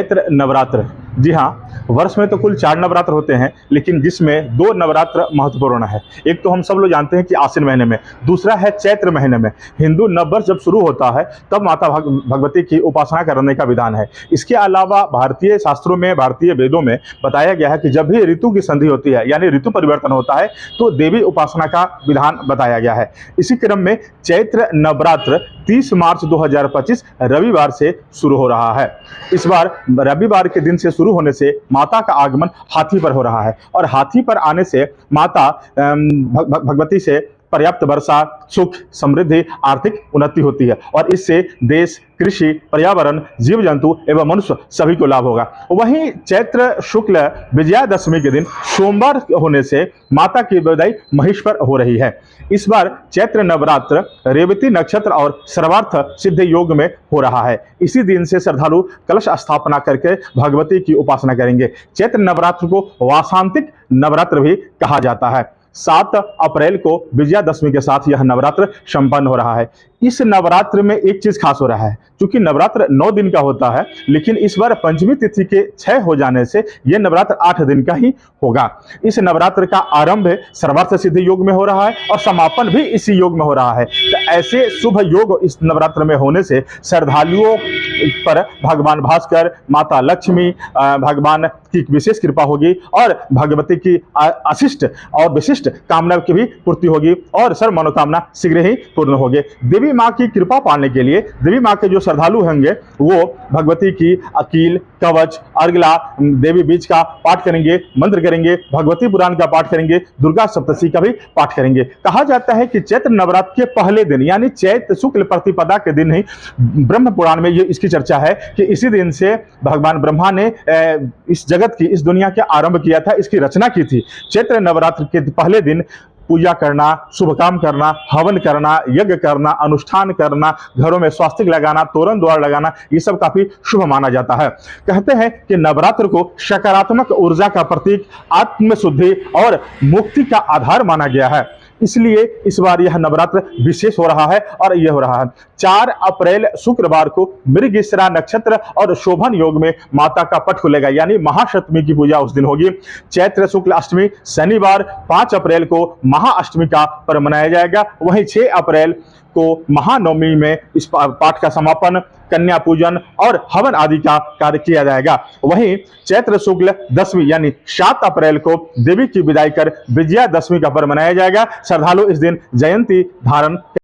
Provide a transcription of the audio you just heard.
चैत्र नवरात्र। जी हाँ, वर्ष में तो कुल 4 नवरात्र होते हैं, लेकिन जिसमें 2 नवरात्र महत्वपूर्ण है। एक तो हम सब लोग जानते हैं कि आश्विन महीने में, दूसरा है चैत्र महीने में। हिंदू नववर्ष जब शुरू होता है तब माता भगवती की उपासना करने का विधान है। इसके अलावा भारतीय शास्त्रों में, भारतीय वेदों में बताया गया है कि जब भी ऋतु की संधि होती है, यानी ऋतु परिवर्तन होता है, तो देवी उपासना का विधान बताया गया है। इसी क्रम में चैत्र नवरात्र 30 मार्च 2025 रविवार से शुरू हो रहा है। इस बार रविवार के दिन से शुरू होने से माता का आगमन हाथी पर हो रहा है, और हाथी पर आने से माता भगवती से पर्याप्त वर्षा, सुख, समृद्धि, आर्थिक उन्नति होती है, और इससे देश, कृषि, पर्यावरण, जीव जंतु एवं मनुष्य सभी को लाभ होगा। वहीं चैत्र शुक्ल विजयादशमी के दिन सोमवार होने से माता की विदाई महिष पर हो रही है। इस बार चैत्र नवरात्र रेवती नक्षत्र और सर्वार्थ सिद्ध योग में हो रहा है। इसी दिन से श्रद्धालु कलश स्थापना करके भगवती की उपासना करेंगे। चैत्र नवरात्र को वासंतिक नवरात्र भी कहा जाता है। 7 अप्रैल को विजयादशमी के साथ यह नवरात्र संपन्न हो रहा है। इस नवरात्र में एक चीज खास हो रहा है, क्योंकि नवरात्र 9 दिन का होता है, लेकिन इस बार पंचमी तिथि के 6 हो जाने से यह नवरात्र 8 दिन का ही होगा। इस नवरात्र का आरंभ सर्वार्थ सिद्धि योग में हो रहा है और समापन भी इसी योग में हो रहा है। तो ऐसे शुभ योग इस नवरात्र में होने से श्रद्धालुओं पर भगवान भास्कर, माता लक्ष्मी, भगवान की विशेष कृपा होगी, और भगवती की अशिष्ट और विशिष्ट कामना की भी पूर्ति होगी, और सर्व मनोकामना शीघ्र ही पूर्ण होगी। देवी माँ की कृपा पाने के लिए देवी माँ के जो श्रद्धालु होंगे वो भगवती की अकील, कवच, अर्गला, देवी बीज का पाठ करेंगे, मंत्र करेंगे, भगवती पुराण का पाठ करेंगे, दुर्गा सप्तशती का भी पाठ करेंगे। कहा जाता है कि चैत्र नवरात्र के पहले दिन, यानी चैत्र शुक्ल प्रतिपदा के दिन ही ब्रह्म पुराण में ये इसकी चर्चा है कि इसी दिन से भगवान ब्रह्मा ने इस जगत की, इस दुनिया के आरंभ किया था, इसकी रचना की थी। चैत्र नवरात्र के पहले दिन पूजा करना, शुभ काम करना, हवन करना, यज्ञ करना, अनुष्ठान करना, घरों में स्वास्तिक लगाना, तोरण द्वार लगाना, ये सब काफी शुभ माना जाता है। कहते हैं कि नवरात्र को सकारात्मक ऊर्जा का प्रतीक, आत्मशुद्धि और मुक्ति का आधार माना गया है। इसलिए इस बार यह नवरात्र विशेष हो रहा है, और यह हो रहा है 4 अप्रैल शुक्रवार को मृगशिरा नक्षत्र और शोभन योग में माता का पट खुलेगा, यानी महाअष्टमी की पूजा उस दिन होगी। चैत्र शुक्ल अष्टमी शनिवार 5 अप्रैल को महाअष्टमी का पर्व मनाया जाएगा। वहीं 6 अप्रैल को महानवमी में इस पाठ का समापन, कन्या पूजन और हवन आदि का कार्य किया जाएगा। वहीं चैत्र शुक्ल दशमी यानी 7 अप्रैल को देवी की विदाई कर विजयादशमी का पर्व मनाया जाएगा। श्रद्धालु इस दिन जयंती धारण